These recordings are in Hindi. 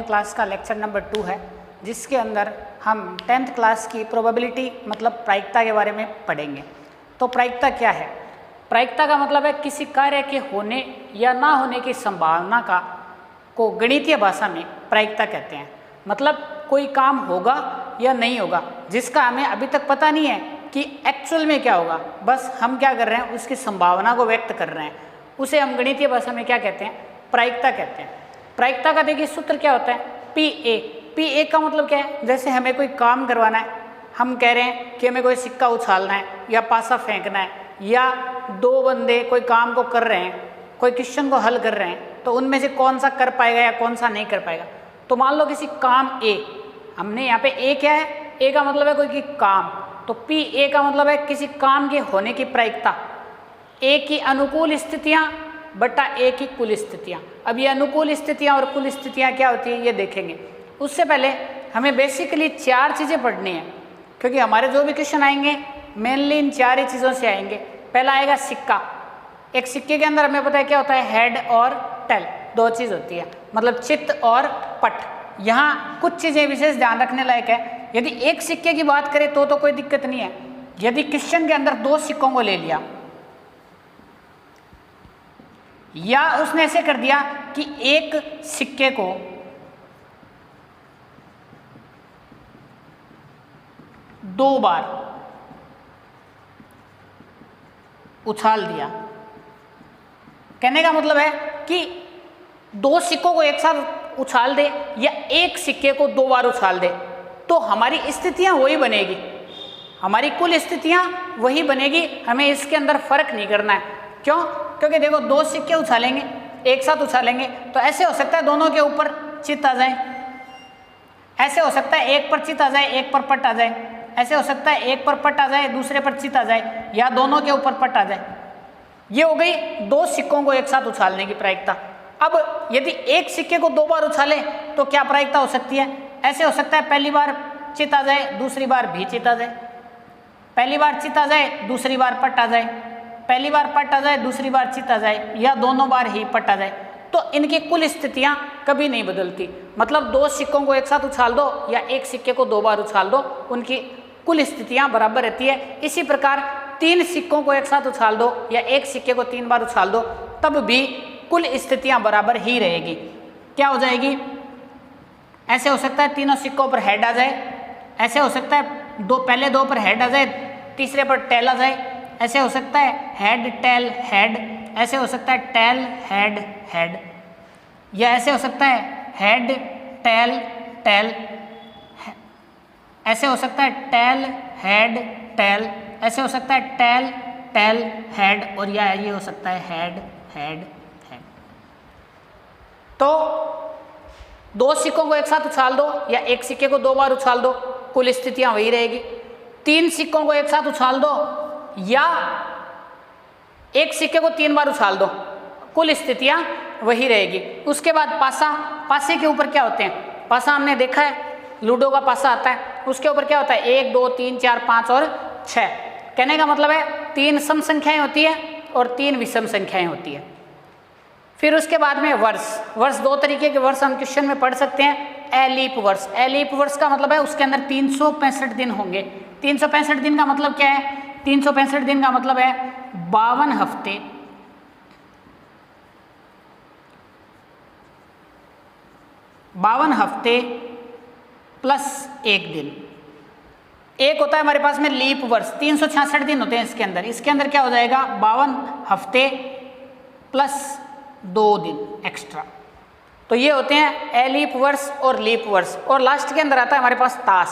क्लास का लेक्चर नंबर 2 है, जिसके अंदर हम 10th क्लास की प्रोबेबिलिटी मतलब प्रायिकता के बारे में पढ़ेंगे। तो प्रायिकता क्या है? प्रायिकता का मतलब है किसी कार्य के होने या ना होने की संभावना को गणितीय भाषा में प्रायिकता कहते हैं। मतलब कोई काम होगा या नहीं होगा जिसका हमें अभी तक पता नहीं है कि एक्चुअल में क्या होगा, बस हम क्या कर रहे हैं, उसकी संभावना को व्यक्त कर रहे हैं, उसे हम गणितीय भाषा में क्या कहते हैं? प्रायिकता कहते हैं। प्रायिकता का देखिए सूत्र क्या होता है? पी ए का मतलब क्या है? जैसे हमें कोई काम करवाना है, हम कह रहे हैं कि हमें कोई सिक्का उछालना है या पासा फेंकना है, या दो बंदे कोई काम को कर रहे हैं, कोई क्वेश्चन को हल कर रहे हैं, तो उनमें से कौन सा कर पाएगा या कौन सा नहीं कर पाएगा। तो मान लो किसी काम ए, हमने यहाँ पे ए क्या है? ए का मतलब है कोई की काम, तो पी ए का मतलब है किसी काम के होने की प्रायिकता, ए की अनुकूल स्थितियाँ बटा ए की कुल स्थितियाँ। अब ये अनुकूल स्थितियाँ और कुल स्थितियाँ क्या होती है ये देखेंगे। उससे पहले हमें बेसिकली 4 चीज़ें पढ़नी है, क्योंकि हमारे जो भी क्वेश्चन आएंगे मेनली इन 4 ही चीज़ों से आएंगे। पहला आएगा सिक्का। एक सिक्के के अंदर हमें पता है क्या होता है? हेड और टेल, 2 चीज़ होती है, मतलब चित्त और पट। यहाँ कुछ चीज़ें विशेष ध्यान रखने लायक है। यदि एक सिक्के की बात करें तो कोई दिक्कत नहीं है। यदि क्वेश्चन के अंदर 2 सिक्कों को ले लिया या उसने ऐसे कर दिया कि एक सिक्के को दो बार उछाल दिया, कहने का मतलब है कि 2 सिक्कों को एक साथ उछाल दे या एक सिक्के को 2 बार उछाल दे, तो हमारी स्थितियां वही बनेगी, हमारी कुल स्थितियां वही बनेगी। हमें इसके अंदर फर्क नहीं करना है। क्यों? क्योंकि देखो 2 सिक्के उछालेंगे, एक साथ उछालेंगे, तो ऐसे हो सकता है दोनों के ऊपर चित्त आ जाए, ऐसे हो सकता है एक पर चित्त आ जाए एक पर पट आ जाए, ऐसे हो सकता है एक पर पट आ जाए दूसरे पर चित्त आ जाए, या दोनों के ऊपर पट आ जाए। ये हो गई 2 सिक्कों को एक साथ उछालने की प्रायिकता। अब यदि एक सिक्के को 2 बार उछाले तो क्या प्रायिकता हो सकती है? ऐसे हो सकता है पहली बार चित्त आ जाए दूसरी बार भी चित्त आ जाए, पहली बार चित्त आ जाए दूसरी बार पट आ जाए, पहली बार पट आ जाए दूसरी बार चित्त आ जाए, या दोनों बार ही पट आ जाए। तो इनकी कुल स्थितियां कभी नहीं बदलती। मतलब 2 सिक्कों को एक साथ उछाल दो या एक सिक्के को 2 बार उछाल दो, उनकी कुल स्थितियां बराबर रहती है। इसी प्रकार 3 सिक्कों को एक साथ उछाल दो या एक सिक्के को 3 बार उछाल दो, तब भी कुल स्थितियां बराबर ही रहेगी। क्या हो जाएगी? ऐसे हो सकता है तीनों सिक्कों पर हेड आ जाए, ऐसे हो सकता है पहले 2 पर हेड आ जाए तीसरे पर टेल आ जाए, ऐसे हो सकता है हेड टेल हेड, ऐसे हो सकता है टेल हेड हेड, या ऐसे हो सकता है हेड टेल टेल, ऐसे हो सकता है टेल हेड टेल, ऐसे हो सकता है टेल टेल हेड, और या ये हो सकता है हेड हेड हेड। तो 2 सिक्कों को एक साथ उछाल दो या एक सिक्के को 2 बार उछाल दो, कुल स्थितियां वही रहेगी। 3 सिक्कों को एक साथ उछाल दो या एक सिक्के को 3 बार उछाल दो, कुल स्थितियां वही रहेगी। उसके बाद पासा। पासे के ऊपर क्या होते हैं? पासा हमने देखा है, लूडो का पासा आता है, उसके ऊपर क्या होता है? 1 2 3 4 5 और 6। कहने का मतलब है 3 सम संख्याएं होती है और 3 विषम संख्याएं होती है। फिर उसके बाद में वर्ष। वर्ष 2 तरीके के वर्ष हम क्वेश्चन में पढ़ सकते हैं। एलीप वर्ष। एलीप वर्ष का मतलब है उसके अंदर 365 दिन होंगे। 365 दिन का मतलब क्या है? 365 दिन का मतलब है 52 हफ्ते 52 हफ्ते प्लस 1 दिन। एक होता है हमारे पास में लीप वर्ष, 366 दिन होते हैं इसके अंदर। इसके अंदर क्या हो जाएगा? 52 हफ्ते प्लस 2 दिन एक्स्ट्रा। तो ये होते हैं एलीप वर्ष और लीप वर्ष। और लास्ट के अंदर आता है हमारे पास ताश।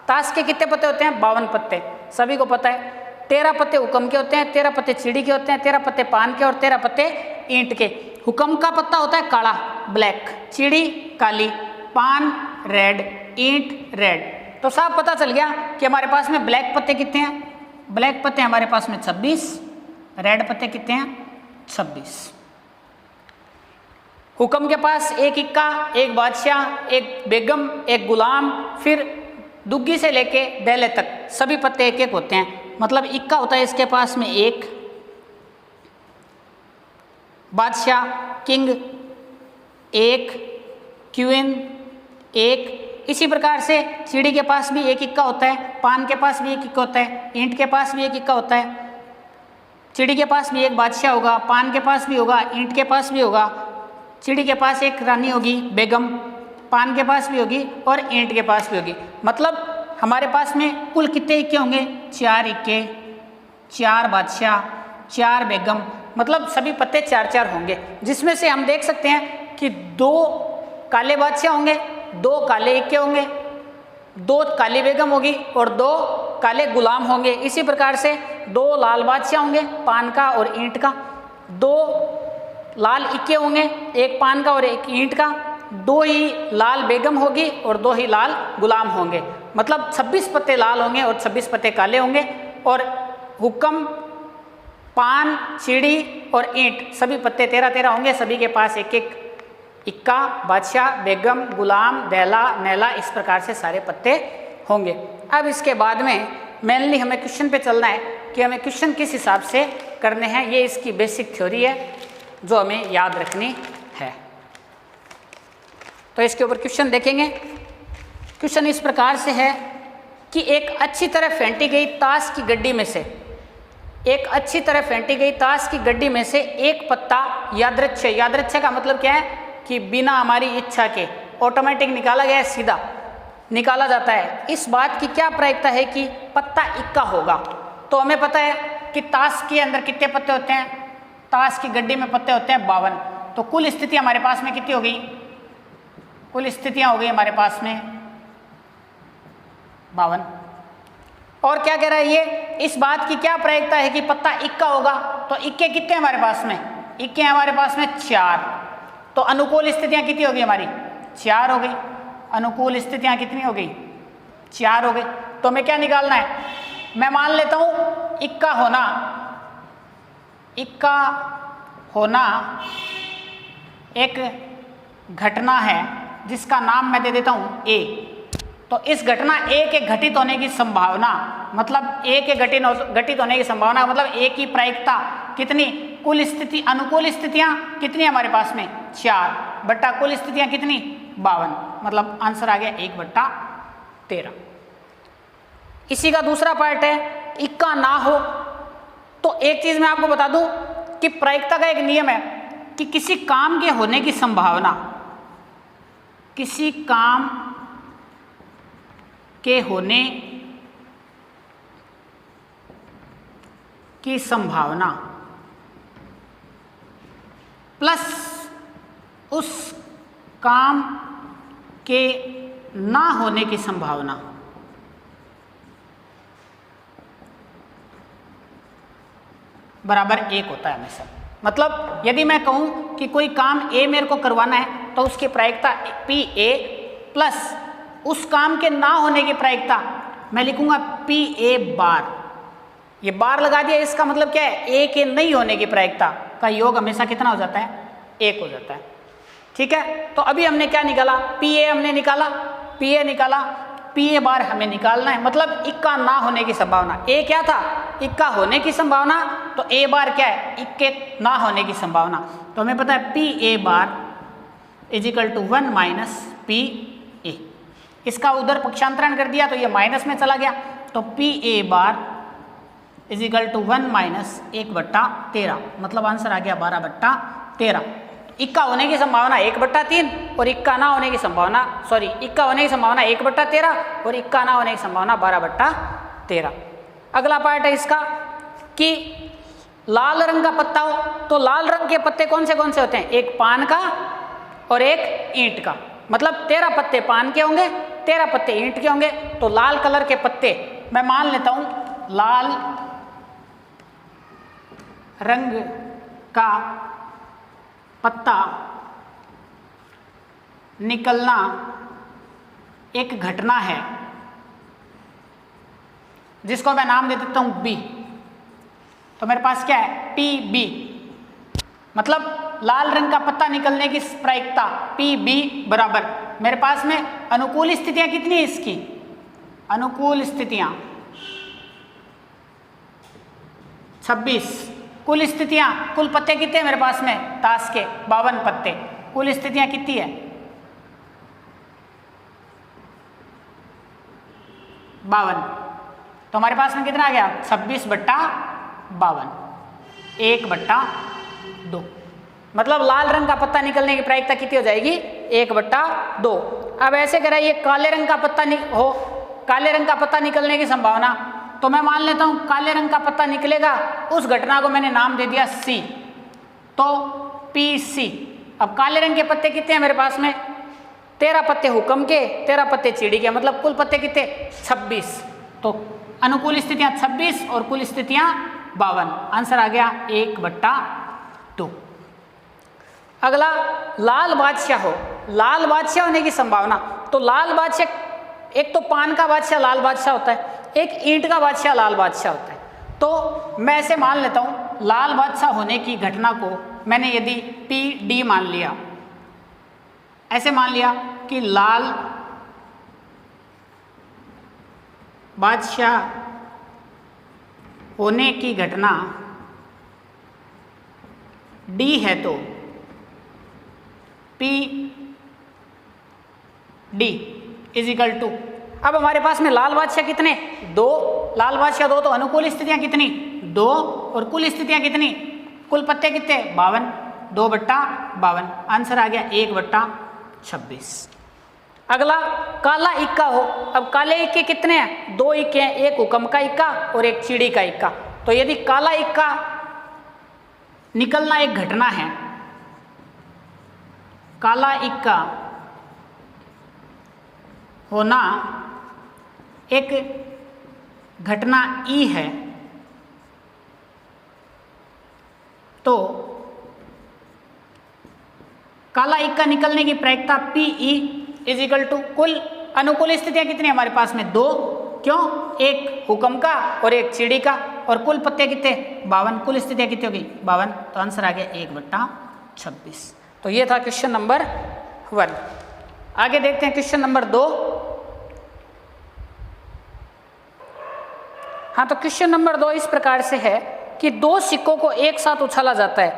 ताश के कितने पत्ते होते हैं? 52 पत्ते, सभी को पता है। 13 पत्ते हुक्म के होते हैं, 13 पत्ते चिड़ी के होते हैं, 13 पत्ते पान के और 13 पत्ते ईंट के। हुक्म का पत्ता होता है काला ब्लैक, चिड़ी काली, पान रेड, ईंट रेड। तो साफ पता चल गया कि हमारे पास में ब्लैक पत्ते कितने हैं? ब्लैक पत्ते हमारे पास में 26, रेड पत्ते कितने हैं? 26। हुक्म के पास एक इक्का, एक बादशाह, एक बेगम, एक गुलाम, फिर दुग्गी से लेके डेले तक सभी पत्ते एक एक होते हैं। मतलब इक्का होता है इसके पास में 1, बादशाह किंग 1, क्वीन एक। इसी प्रकार से चिड़ी के पास भी एक इक्का होता है, पान के पास भी एक इक्का होता है, ईंट के पास भी एक इक्का होता है। चिड़ी के पास भी एक बादशाह होगा, पान के पास भी होगा, ईंट के पास भी होगा। चिड़ी के पास एक रानी होगी बेगम, पान के पास भी होगी और ईंट के पास भी होगी। मतलब हमारे पास में कुल कितने इक्के होंगे? 4 इक्के, 4 बादशाह, 4 बेगम, मतलब सभी पत्ते 4-4 होंगे। जिसमें से हम देख सकते हैं कि 2 काले बादशाह होंगे, 2 काले इक्के होंगे, 2 काली बेगम होगी और 2 काले गुलाम होंगे। इसी प्रकार से 2 लाल बादशाह होंगे, पान का और ईंट का, 2 लाल इक्के होंगे, एक पान का और एक ईंट का, 2 ही लाल बेगम होगी और 2 ही लाल गुलाम होंगे। मतलब 26 पत्ते लाल होंगे और 26 पत्ते काले होंगे। और हुक्म, पान, चिड़ी और ईंट सभी पत्ते 13-13 होंगे। सभी के पास एक एक इक्का, बादशाह, बेगम, गुलाम, दैला, नैला, इस प्रकार से सारे पत्ते होंगे। अब इसके बाद में मेनली हमें क्वेश्चन पे चलना है कि हमें क्वेश्चन किस हिसाब से करने हैं। ये इसकी बेसिक थ्योरी है जो हमें याद रखनी है। तो इसके ऊपर क्वेश्चन देखेंगे। क्वेश्चन इस प्रकार से है कि एक अच्छी तरह फेंटी गई ताश की गड्डी में से, एक अच्छी तरह फेंटी गई ताश की गड्डी में से एक पत्ता यादृच्छिक, यादृच्छिक का मतलब क्या है कि बिना हमारी इच्छा के ऑटोमेटिक निकाला गया है, सीधा निकाला जाता है। इस बात की क्या प्रायिकता है कि पत्ता इक्का होगा? तो हमें पता है कि ताश के अंदर कितने पत्ते होते हैं? ताश की गड्डी में पत्ते होते हैं 52। तो कुल स्थिति हमारे पास में कितनी हो गई? कुल स्थितियां हो गई हमारे पास में 52। और क्या कह रहा है ये? इस बात की क्या प्रायिकता है कि पत्ता इक्का होगा? तो इक्के कितने हमारे पास में? इक्के हमारे पास में 4। तो अनुकूल स्थितियां कितनी हो गई हमारी? 4 हो गई। अनुकूल स्थितियां कितनी हो गई? 4 हो गई। तो हमें क्या निकालना है? मैं मान लेता हूं इक्का होना, इक्का होना एक घटना है जिसका नाम मैं दे देता हूं ए। तो इस घटना ए के घटित होने की संभावना, मतलब ए के घटित होने की संभावना मतलब ए की प्रायिकता कितनी? कुल स्थिति, अनुकूल स्थितियां कितनी हमारे पास में? 4 बट्टा कुल स्थितियां कितनी? 52। मतलब आंसर आ गया 1/13। इसी का दूसरा पार्ट है इक्का ना हो। तो एक चीज मैं आपको बता दूं कि प्रायिकता का एक नियम है कि किसी काम के होने की संभावना, किसी काम के होने की संभावना प्लस उस काम के ना होने की संभावना बराबर 1 होता है हमेशा। मतलब यदि मैं कहूं कि कोई काम ए मेरे को करवाना है तो उसकी प्रायिकता पी ए प्लस उस काम के ना होने की प्रायिकता मैं लिखूंगा पी ए बार। ये बार लगा दिया, इसका मतलब क्या है? ए के नहीं होने की प्रायिकता का योग हमेशा कितना हो जाता है? 1 हो जाता है। ठीक है, तो अभी हमने क्या निकाला? पी ए हमने निकाला, पी ए निकाला, पी ए बार हमें निकालना है। मतलब इक्का ना होने की संभावना, ए क्या था? इक्का होने की संभावना, तो ए बार क्या है? इक्के ना होने की संभावना। तो हमें पता है P A bar is equal to 1 minus P A. इसका उधर पक्षांतरण कर दिया तो ये माइनस में चला गया, तो P A bar is equal to 1 minus 1/13। मतलब आंसर आ गया 12/13। इक्का होने की संभावना 1/3 और इक्का ना होने की संभावना, सॉरी, इक्का होने की संभावना 1/13 और इक्का ना होने की संभावना 12/13। अगला पार्ट है इसका कि लाल रंग का पत्ता हो तो लाल रंग के पत्ते कौन से होते हैं? एक पान का और एक ईंट का। मतलब 13 पत्ते पान के होंगे, 13 पत्ते ईंट के होंगे। तो लाल कलर के पत्ते मैं मान लेता हूं लाल रंग का पत्ता निकलना एक घटना है जिसको मैं नाम दे देता हूं बी। तो मेरे पास क्या है? P B. मतलब लाल रंग का पत्ता निकलने की प्रायिकता पी बी बराबर, मेरे पास में अनुकूल स्थितियां कितनी है इसकी? अनुकूल स्थितियां 26। कुल स्थितियां, कुल पत्ते कितने हैं मेरे पास में? ताश के 52 पत्ते। कुल स्थितियां कितनी है? 52। तो हमारे पास में कितना आ गया 26/52, 1/2। मतलब लाल रंग का पत्ता निकलने की प्रायिकता कितनी हो जाएगी 1/2। अब ऐसे कह रहा है ये काले रंग का पत्ता काले रंग का पत्ता निकलने की संभावना, तो मैं मान लेता हूं काले रंग का पत्ता निकलेगा, उस घटना को मैंने नाम दे दिया सी, तो PC। अब काले रंग के पत्ते कितने हैं मेरे पास में 13 पत्ते हुक्म के, 13 पत्ते चीड़ी के, मतलब कुल पत्ते कितने 26। तो अनुकूल स्थितियां 26 और कुल स्थितियां 52। आंसर आ गया 1/2। अगला लाल बादशाह हो, लाल बादशाह होने की संभावना, तो लाल बादशाह एक तो पान का बादशाह लाल बादशाह होता है, एक ईंट का बादशाह लाल बादशाह होता है। तो मैं ऐसे मान लेता हूं लाल बादशाह होने की घटना को मैंने यदि PD मान लिया, ऐसे मान लिया कि लाल बादशाह होने की घटना D है, तो PD = अब हमारे पास में लाल बादशाह कितने 2, लाल बादशाह 2, तो अनुकूल स्थितियां कितनी 2 और कुल स्थितियां कितनी, कुल पत्ते कितने 52, 2/52। आंसर आ गया 1/26। अगला काला इक्का हो, अब काले इक्के कितने हैं 2 इक्के हैं, एक हुक्म का इक्का और एक चीड़ी का इक्का। तो यदि काला इक्का निकलना एक घटना है, काला इक्का होना एक घटना ई है, तो काला इक्का निकलने की प्रायिकता PE = कुल अनुकूल स्थितियां कितनी हमारे पास में 2, क्यों एक हुक्म का और एक चीड़ी का, और कुल पत्ते कितने 52, कुल स्थितियां कितनी होगी 52। तो आंसर आ गया 1/26। तो ये था क्वेश्चन नंबर 1। आगे देखते हैं क्वेश्चन नंबर 2। हाँ, तो क्वेश्चन नंबर 2 इस प्रकार से है कि 2 सिक्कों को एक साथ उछाला जाता है,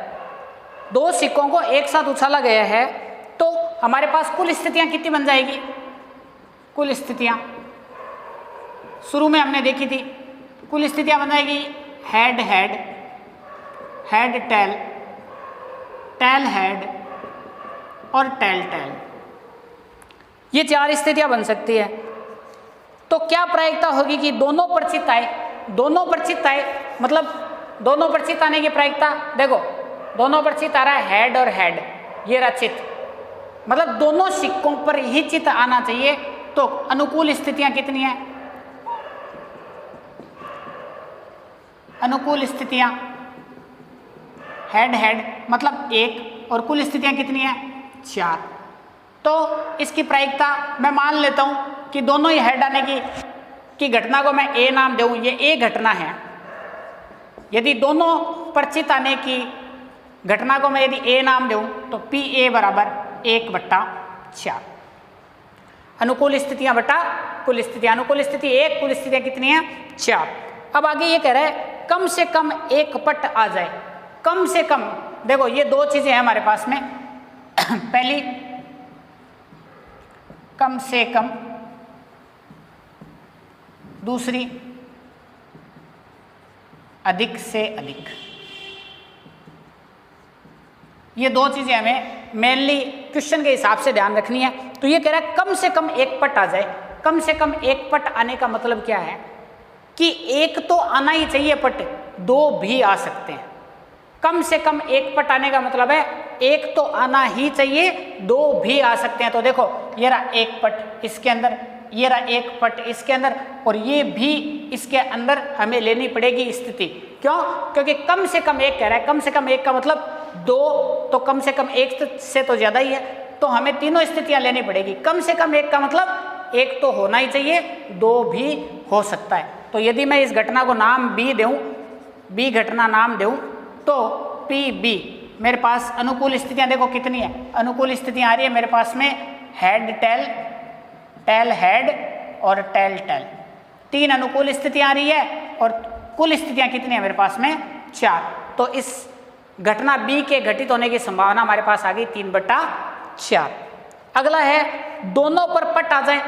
2 सिक्कों को एक साथ उछाला गया है, तो हमारे पास कुल स्थितियां कितनी बन जाएगी। कुल स्थितियां शुरू में हमने देखी थी, कुल स्थितियां बन जाएगी head head, head tail, tail head और टेल टेल। ये 4 स्थितियां बन सकती है। तो क्या प्रायिकता होगी कि दोनों परिचित आए, दोनों परिचित आए, मतलब दोनों परिचित आने की प्रायिकता देखो, दोनों परिचित आ रहा है हेड और हेड, ये रहा चित्त, मतलब दोनों सिक्कों पर ही चित्त आना चाहिए। तो अनुकूल स्थितियां कितनी है, अनुकूल स्थितियां हेड हेड मतलब 1 और कुल स्थितियां कितनी है 4। तो इसकी प्रायिकता मैं मान लेता हूं कि दोनों ही हेड आने की घटना को मैं A नाम दूं, ये A घटना है। यदि दोनों परिचित आने की घटना को मैं यदि A नाम दूं तो PA = 1/4। अनुकूल स्थितियां बटा कुल स्थितियां, अनुकूल स्थिति 1, कुल स्थितियां कितनी है 4। अब आगे ये कह रहा है कम से कम एक पट आ जाए, कम से कम। देखो ये 2 चीजें हैं हमारे पास में पहली कम से कम, दूसरी अधिक से अधिक। ये 2 चीजें हमें मेनली क्वेश्चन के हिसाब से ध्यान रखनी है। तो ये कह रहा है कम से कम एक पट आ जाए। कम से कम एक पट आने का मतलब क्या है कि एक तो आना ही चाहिए पट, 2 भी आ सकते हैं। कम से कम एक पट आने का मतलब है एक तो आना ही चाहिए, 2 भी आ सकते हैं। तो देखो ये रहा एक पट इसके अंदर, ये रहा एक पट इसके अंदर, और ये भी इसके अंदर हमें लेनी पड़ेगी स्थिति। क्यों? क्योंकि कम से कम एक कह रहा है, कम से कम एक का मतलब 2, तो कम से कम एक से तो ज्यादा ही है, तो हमें तीनों स्थितियां लेनी पड़ेगी। कम से कम एक का मतलब एक तो होना ही चाहिए, 2 भी हो सकता है। तो यदि मैं इस घटना को नाम B दूं, B घटना नाम दूं, तो PB मेरे पास अनुकूल स्थितियां देखो कितनी है, अनुकूल स्थितियां आ रही है मेरे पास में हेड टेल, टेल हेड और टेल टेल, 3 अनुकूल स्थितियां आ रही है, और कुल स्थितियां कितनी है मेरे पास में 4। तो इस घटना B के घटित होने की संभावना हमारे पास आ गई 3/4। अगला है दोनों पर पट आ जाए।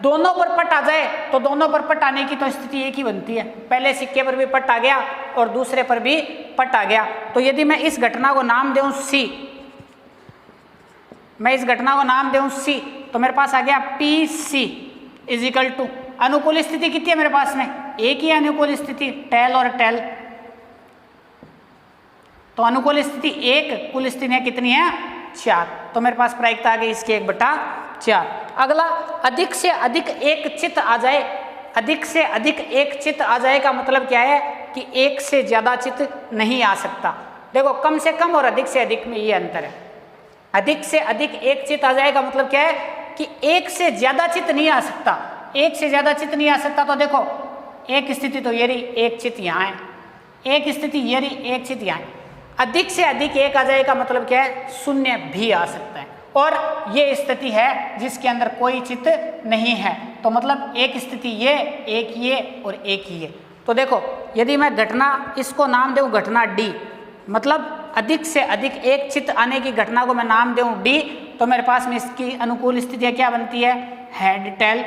दोनों पर पट आ जाए तो दोनों पर पट आने की तो स्थिति एक ही बनती है, पहले सिक्के पर भी पट आ गया और दूसरे पर भी पट आ गया। तो यदि मैं इस घटना को नाम दूं सी, मैं इस घटना को नाम दूं सी, तो मेरे पास आ गया P C is equal to, अनुकूल स्थिति कितनी है मेरे पास में, एक ही अनुकूल स्थिति, टेल और टेल। तो अनुकूल स्थिति एक, कुल स्थितियां कितनी है, 4। तो मेरे पास प्रायिकता आ गई इसकी 1/4। अगला, अधिक से अधिक एक चित्त आ जाए, अधिक से अधिक एक चित्त आ जाए का मतलब क्या है कि एक से ज्यादा चित्त नहीं आ सकता। देखो कम से कम और अधिक से अधिक में ये अंतर है। अधिक से अधिक एक चित्त आ जाए का मतलब क्या है कि एक से ज्यादा चित्त नहीं आ सकता, एक से ज्यादा चित्त नहीं आ सकता। तो देखो एक स्थिति तो ये रही, एक चित्त यहाँ है, एक स्थिति ये रही, एक चित्त यहाँ है। अधिक से अधिक एक आ जाए का मतलब क्या है, शून्य भी आ सकता है, और ये स्थिति है जिसके अंदर कोई चित्त नहीं है। तो मतलब एक स्थिति ये, एक ये और एक ये। तो देखो यदि मैं घटना इसको नाम दूं घटना डी, मतलब अधिक से अधिक एक चित्त आने की घटना को मैं नाम दूं डी, तो मेरे पास में इसकी अनुकूल स्थितियाँ क्या बनती है, हेड टेल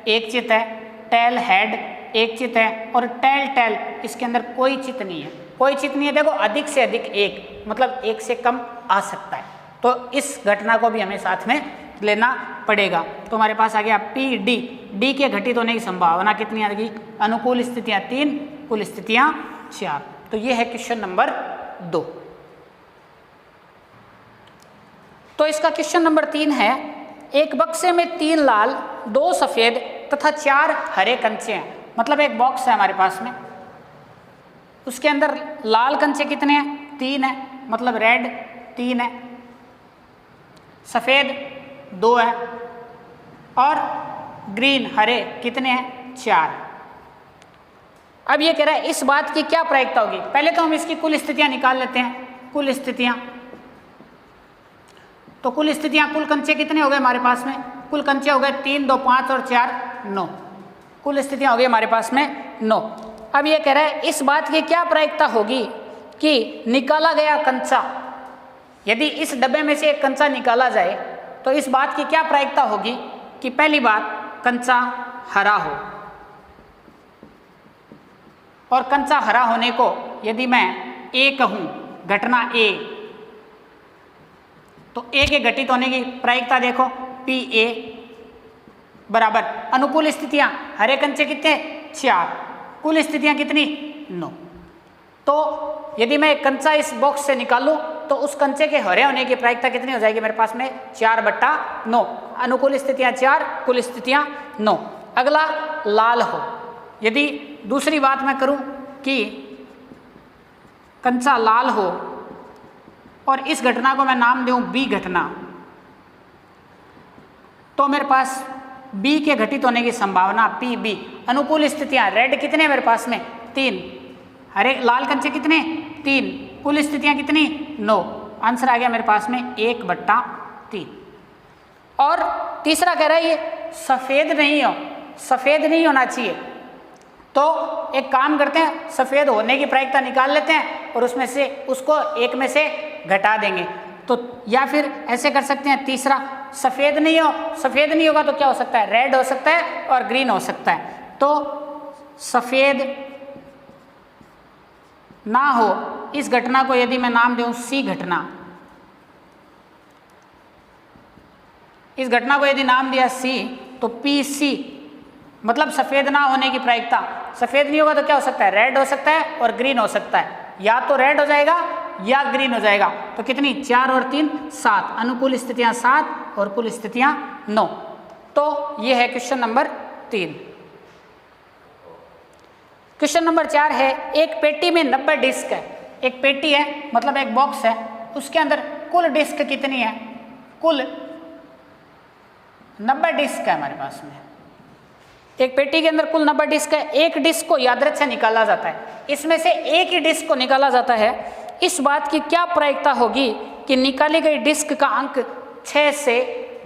एक चित्त है, टेल हेड एक चित्त है, और टेल टेल इसके अंदर कोई चित्त नहीं है, कोई चित्त नहीं है। देखो अधिक से अधिक एक मतलब एक से कम आ सकता है, तो इस घटना को भी हमें साथ में लेना पड़ेगा। तो हमारे पास आ गया पी डी, डी के घटित होने की संभावना कितनी आ गई, अनुकूल स्थितियां 3, कुल स्थितियां 4। तो ये है क्वेश्चन नंबर 2। तो इसका क्वेश्चन नंबर 3 है, एक बक्से में 3 लाल 2 सफेद तथा 4 हरे कंचे हैं। मतलब एक बॉक्स है हमारे पास में, उसके अंदर लाल कंचे कितने हैं, 3 है, मतलब रेड 3 है, सफेद 2 है, और ग्रीन हरे कितने हैं, 4। अब ये कह रहा है इस बात की क्या प्रायिकता होगी। पहले तो हम इसकी कुल स्थितियां निकाल लेते हैं, कुल स्थितियां। तो कुल स्थितियां, कुल कंचे कितने हो गए हमारे पास में, कुल कंचे हो गए 3, 2, 5 और 4 9, कुल स्थितियां हो गई हमारे पास में 9। अब ये कह रहा है इस बात की क्या प्रायिकता होगी कि निकाला गया कंचा, यदि इस डब्बे में से एक कंचा निकाला जाए तो इस बात की क्या प्रायिकता होगी कि पहली बात कंचा हरा हो, और कंचा हरा होने को यदि मैं ए कहूं, घटना ए, तो ए के घटित होने की प्रायिकता देखो पी ए बराबर अनुकूल स्थितियां, हरे कंचे कितने 4, कुल स्थितियां कितनी 9। तो यदि मैं कंचा इस बॉक्स से निकालूं तो उस कंचे के हरे होने की प्रायिकता कितनी हो जाएगी मेरे पास में 4/9, अनुकूल स्थितियां 4, कुल स्थितियां 9। अगला लाल हो, यदि दूसरी बात मैं करूं कि कंचा लाल हो और इस घटना को मैं नाम दूं बी घटना, तो मेरे पास बी के घटित होने की संभावना पी बी, अनुकूल स्थितियां रेड कितने मेरे पास में 3, हरे लाल कंचे कितने 3, कुल स्थितियां कितनी 9, आंसर आ गया मेरे पास में 1/3। और तीसरा कह रहा है ये सफेद नहीं हो, सफेद नहीं होना चाहिए, तो एक काम करते हैं सफेद होने की प्रायिकता निकाल लेते हैं और उसमें से उसको एक में से घटा देंगे। तो या फिर ऐसे कर सकते हैं, तीसरा सफेद नहीं हो, सफेद नहीं होगा तो क्या हो सकता है, रेड हो सकता है और ग्रीन हो सकता है। तो सफेद ना हो इस घटना को यदि मैं नाम दूं सी घटना, इस घटना को यदि नाम दिया सी तो पी सी मतलब सफेद ना होने की प्रायिकता, सफेद नहीं होगा तो क्या हो सकता है, रेड हो सकता है और ग्रीन हो सकता है, या तो रेड हो जाएगा या ग्रीन हो जाएगा। तो कितनी 4 और 3 7, अनुकूल स्थितियां 7 और कुल स्थितियां 9। तो ये है क्वेश्चन नंबर 3। क्वेश्चन नंबर 4 है, एक पेटी में 90 डिस्क है, एक पेटी है मतलब एक बॉक्स है, उसके अंदर कुल डिस्क कितनी है, कुल 90 डिस्क है हमारे पास में। एक पेटी के अंदर कुल 90 डिस्क है, एक डिस्क को यादृच्छिक से निकाला जाता है, इसमें से एक ही डिस्क को निकाला जाता है। इस बात की क्या प्रायिकता होगी कि निकाली गई डिस्क का अंक 6 से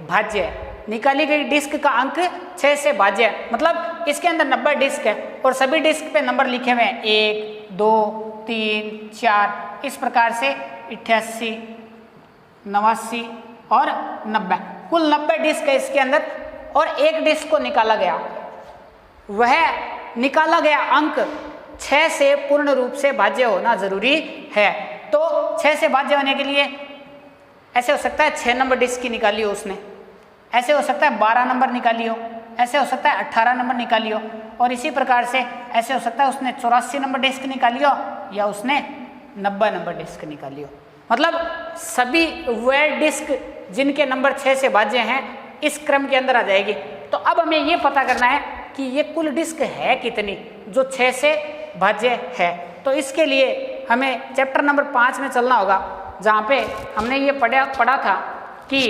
भाज्य है, निकाली गई डिस्क का अंक 6 से भाज्य है, मतलब इसके अंदर 90 डिस्क है और सभी डिस्क पे नंबर लिखे हुए हैं 1 2 3 4, इस प्रकार से 88 89 और 90, कुल 90 डिस्क है इसके अंदर। और एक डिस्क को निकाला गया, वह निकाला गया अंक 6 से पूर्ण रूप से भाज्य होना जरूरी है। तो 6 से भाज्य होने के लिए ऐसे हो सकता है 6 नंबर डिस्क की निकाली हो उसने, ऐसे हो सकता है 12 नंबर निकाली हो, ऐसे हो सकता है 18 नंबर निकाली हो, और इसी प्रकार से ऐसे हो सकता है उसने 84 नंबर डिस्क निकाली हो या उसने 90 नंबर डिस्क निकाली हो। मतलब सभी वह डिस्क जिनके नंबर 6 से भाज्य हैं इस क्रम के अंदर आ जाएगी। तो अब हमें ये पता करना है कि ये कुल डिस्क है कितनी जो 6 से भाज्य है। तो इसके लिए हमें चैप्टर नंबर 5 में चलना होगा, जहाँ पे हमने ये पढ़ा था कि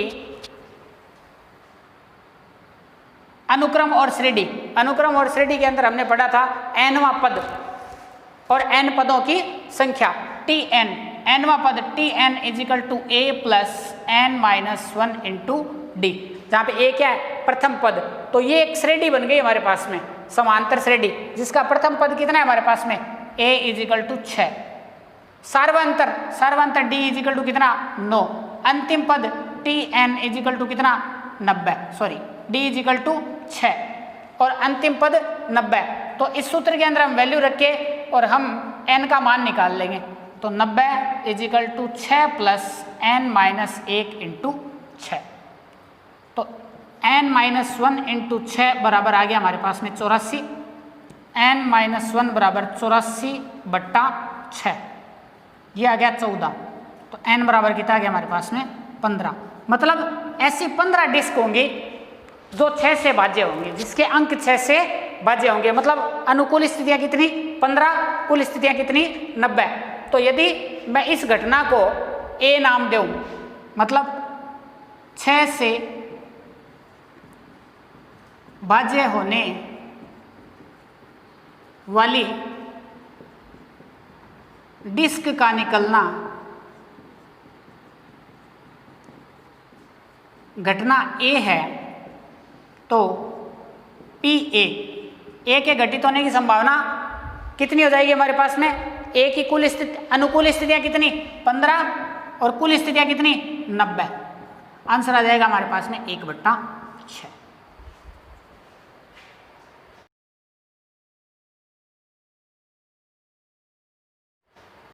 अनुक्रम और श्रेणी। अनुक्रम और श्रेणी के अंदर हमने पढ़ा था nवां पद और n पदों की संख्या tn, nवां पद tn equal to a plus n minus 1 into D, जहाँ पे a क्या है प्रथम पद। तो ये एक श्रेणी बन गई हमारे पास में, समांतर श्रेणी, जिसका प्रथम पद कितना है हमारे पास में a इजिकल टू 6, सार्वंतर d इजिकल टू कितना 9, अंतिम पद tn इजिकल टू कितना 90, सॉरी d इजिकल टू 6 और अंतिम पद 90। तो इस सूत्र के अंदर हम वैल्यू रख के और हम n का मान निकाल लेंगे। तो 90 equal to 6 plus n minus 1 into 6, तो n माइनस 1 इंटू 6 बराबर आ गया हमारे पास में 84, n माइनस 1 बराबर 84 बट्टा 6, ये आ गया 14। तो n बराबर कितना आ गया हमारे पास में 15। मतलब ऐसी 15 डिस्क होंगी जो 6 से भाज्य होंगे, जिसके अंक 6 से भाज्य होंगे। मतलब अनुकूल स्थितियां कितनी 15, कुल स्थितियां कितनी 90। तो यदि मैं इस घटना को A नाम दूं, मतलब 6 से भाज्य होने वाली डिस्क का निकलना घटना A है, तो PA, A के घटित होने की संभावना कितनी हो जाएगी हमारे पास में, A की कुल स्थिति अनुकूल स्थितियां कितनी 15 और कुल स्थितियां कितनी 90। आंसर आ जाएगा हमारे पास में 1/6।